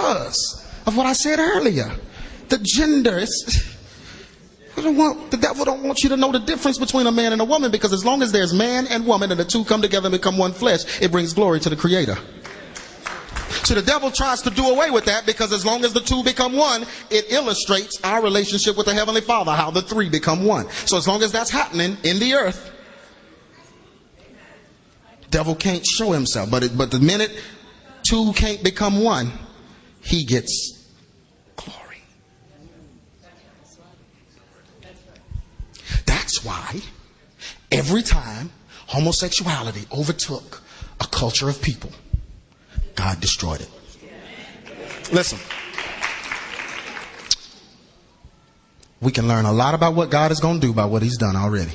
because of what I said earlier. The gender is... The devil don't want you to know the difference between a man and a woman, because as long as there's man and woman and the two come together and become one flesh, it brings glory to the Creator. So the devil tries to do away with that, because as long as the two become one, it illustrates our relationship with the Heavenly Father, how the three become one. So as long as that's happening in the earth, the devil can't show himself. But the minute two can't become one, he gets glory. That's why every time homosexuality overtook a culture of people, God destroyed it. Listen, we can learn a lot about what God is going to do by what he's done already.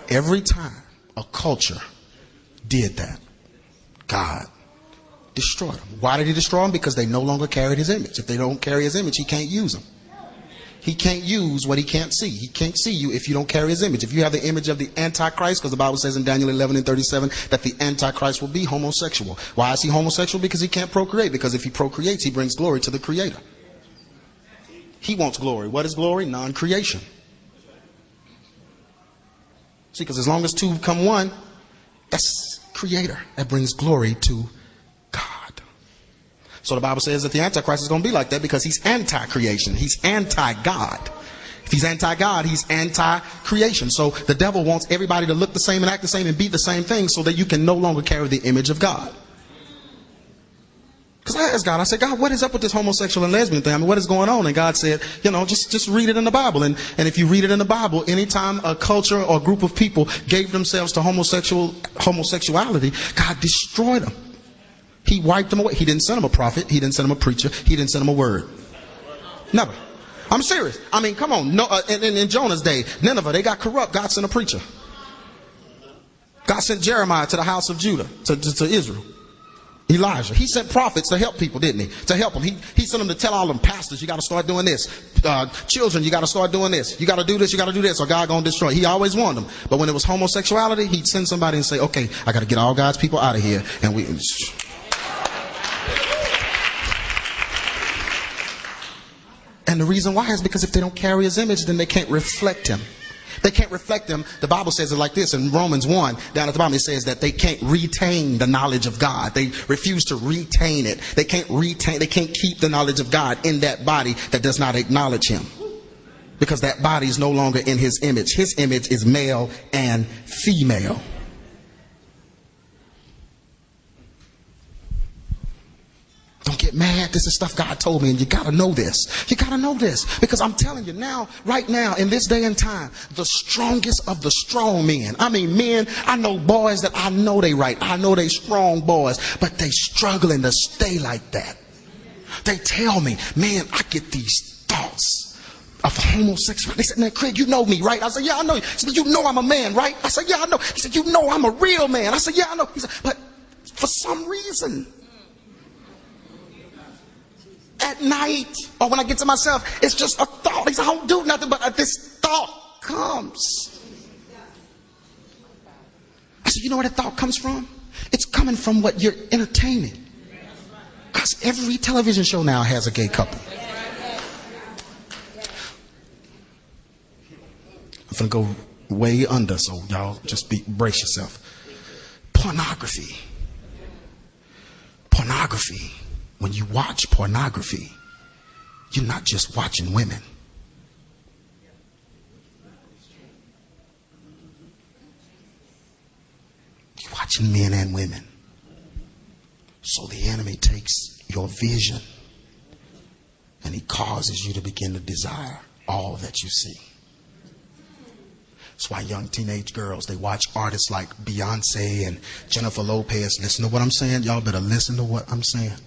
Every time a culture did that, God destroyed them. Why did he destroy them? Because they no longer carried his image. If they don't carry his image, he can't use them. He can't use what he can't see. He can't see you if you don't carry his image. If you have the image of the Antichrist, because the Bible says in Daniel 11:37 that the Antichrist will be homosexual. Why is he homosexual? Because he can't procreate. Because if he procreates, he brings glory to the Creator. He wants glory. What is glory? Non-creation. See, because as long as two become one, that's Creator. That brings glory to God. So the Bible says that the Antichrist is going to be like that, because he's anti-creation. He's anti-God. If he's anti-God, he's anti-creation. So the devil wants everybody to look the same and act the same and be the same thing, so that you can no longer carry the image of God. Because I asked God, I said, God, what is up with this homosexual and lesbian thing? I mean, what is going on? And God said, just read it in the Bible. And if you read it in the Bible, anytime a culture or a group of people gave themselves to homosexuality, God destroyed them. He wiped them away. He didn't send them a prophet. He didn't send them a preacher. He didn't send them a word. Never. I'm serious. I mean, come on. No, in Jonah's day, Nineveh, they got corrupt. God sent a preacher. God sent Jeremiah to the house of Judah, to Israel. Elijah. He sent prophets to help people, didn't he? To help them. He sent them to tell all them pastors, you got to start doing this. Children, you got to start doing this. You got to do this, you got to do this, or God going to destroy. He always warned them. But when it was homosexuality, he'd send somebody and say, okay, I got to get all God's people out of here. And we... And the reason why is because if they don't carry his image, then they can't reflect him. They can't reflect him. The Bible says it like this in Romans 1. Down at the bottom it says that they can't retain the knowledge of God. They refuse to retain it. They can't keep the knowledge of God in that body that does not acknowledge him. Because that body is no longer in his image. His image is male and female. Don't get mad. This is stuff God told me, and you got to know this. You got to know this, because I'm telling you now, right now, in this day and time, the strongest of the strong men. I mean, men, I know boys that I know they right. I know they strong boys, but they struggling to stay like that. They tell me, man, I get these thoughts of homosexuality. They said, man, Craig, you know me, right? I said, yeah, I know you. He said, you know I'm a man, right? I said, yeah, I know. He said, you know I'm a real man. I said, yeah, I know. He said, but for some reason, at night, or when I get to myself, it's just a thought. He said, I don't do nothing, but this thought comes. I said, you know where that thought comes from? It's coming from what you're entertaining. Because every television show now has a gay couple. I'm going to go way under, so y'all just brace yourself. Pornography. Pornography. When you watch pornography, you're not just watching women. You're watching men and women. So the enemy takes your vision and he causes you to begin to desire all that you see. That's why young teenage girls, they watch artists like Beyonce and Jennifer Lopez. Listen to what I'm saying. Y'all better listen to what I'm saying.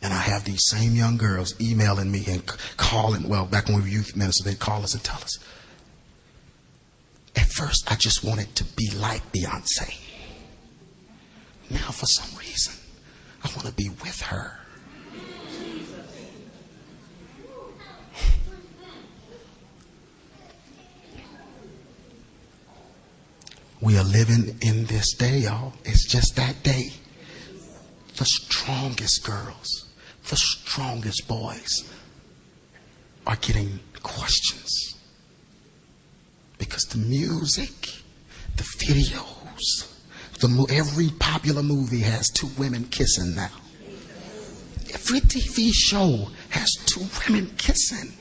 And I have these same young girls emailing me and calling. Well, back when we were youth ministers, they'd call us and tell us. At first, I just wanted to be like Beyonce. Now, for some reason, I want to be with her. We are living in this day, y'all. It's just that day. The strongest girls, the strongest boys are getting questions. Because the music, the videos, every popular movie has two women kissing now. Every TV show has two women kissing.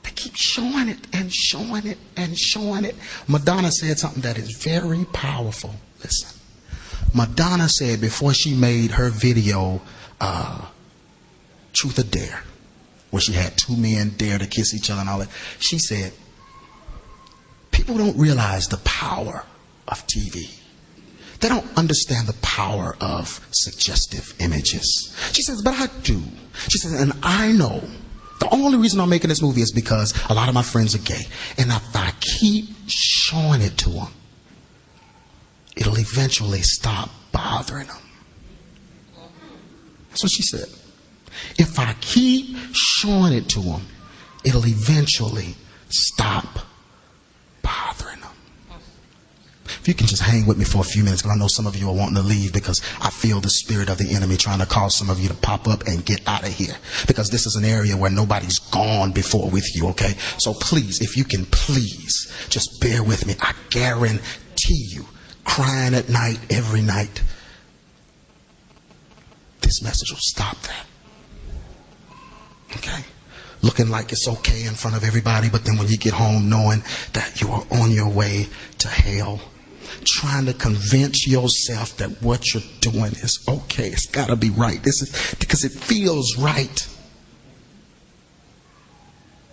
They keep showing it and showing it and showing it. Madonna said something that is very powerful. Listen. Madonna said before she made her video, Truth or Dare, where she had two men dare to kiss each other and all that, she said, people don't realize the power of TV. They don't understand the power of suggestive images. She says, but I do. She says, and I know the only reason I'm making this movie is because a lot of my friends are gay. And if I keep showing it to them, it'll eventually stop bothering them. That's what she said. If I keep showing it to them, it'll eventually stop bothering them. If you can just hang with me for a few minutes, because I know some of you are wanting to leave, because I feel the spirit of the enemy trying to cause some of you to pop up and get out of here, because this is an area where nobody's gone before with you, okay? So please, if you can please just bear with me. I guarantee you, crying at night, every night, this message will stop that. Okay? Looking like it's okay in front of everybody, but then when you get home knowing that you are on your way to hell, trying to convince yourself that what you're doing is okay. It's got to be right. This is because it feels right.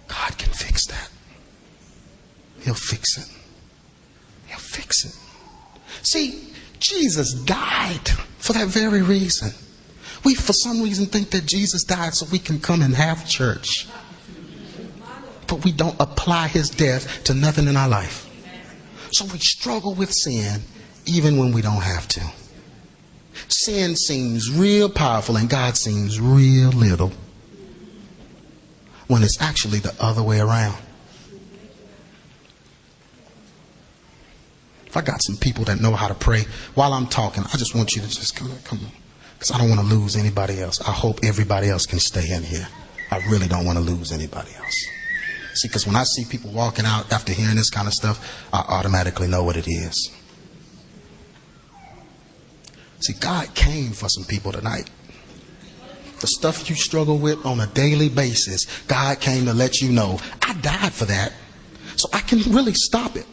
God can fix that. He'll fix it. He'll fix it. See, Jesus died for that very reason. We, for some reason, think that Jesus died so we can come and have church. But we don't apply his death to nothing in our life. So we struggle with sin even when we don't have to. Sin seems real powerful and God seems real little, when it's actually the other way around. If I got some people that know how to pray while I'm talking, I just want you to just come on. Because I don't want to lose anybody else. I hope everybody else can stay in here. I really don't want to lose anybody else. See, because when I see people walking out after hearing this kind of stuff, I automatically know what it is. See, God came for some people tonight. The stuff you struggle with on a daily basis, God came to let you know, I died for that, so I can really stop it.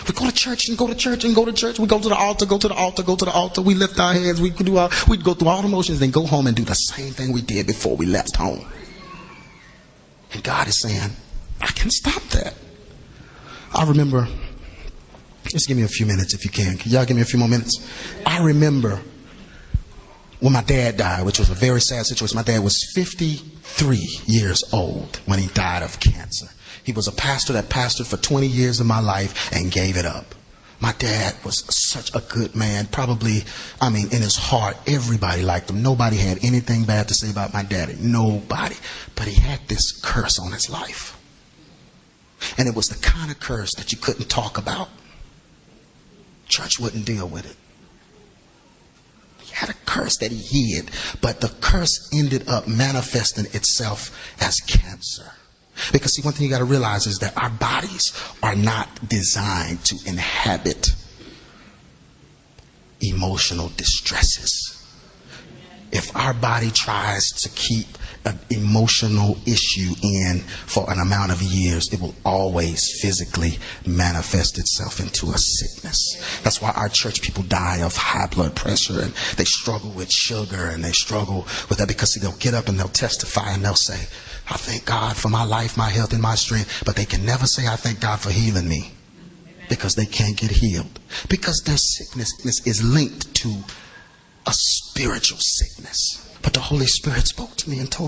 We go to church and go to church and go to church. We go to the altar, go to the altar, go to the altar. We lift our hands. We'd go through all the motions, then go home and do the same thing we did before we left home. And God is saying, I can stop that. I remember, just give me a few minutes if you can. Can y'all give me a few more minutes? I remember when my dad died, which was a very sad situation. My dad was 53 years old when he died of cancer. He was a pastor that pastored for 20 years of my life and gave it up. My dad was such a good man. Probably, in his heart, everybody liked him. Nobody had anything bad to say about my daddy. Nobody. But he had this curse on his life. And it was the kind of curse that you couldn't talk about. Church wouldn't deal with it. He had a curse that he hid, but the curse ended up manifesting itself as cancer. Because see, one thing you got to realize is that our bodies are not designed to inhabit emotional distresses. If our body tries to keep an emotional issue in for an amount of years, it will always physically manifest itself into a sickness. That's why our church people die of high blood pressure, and they struggle with sugar, and they struggle with that because see, they'll get up and they'll testify and they'll say, I thank God for my life, my health, and my strength. But they can never say, I thank God for healing me, because they can't get healed. Because their sickness is linked to a spiritual sickness. But the Holy Spirit spoke to me and told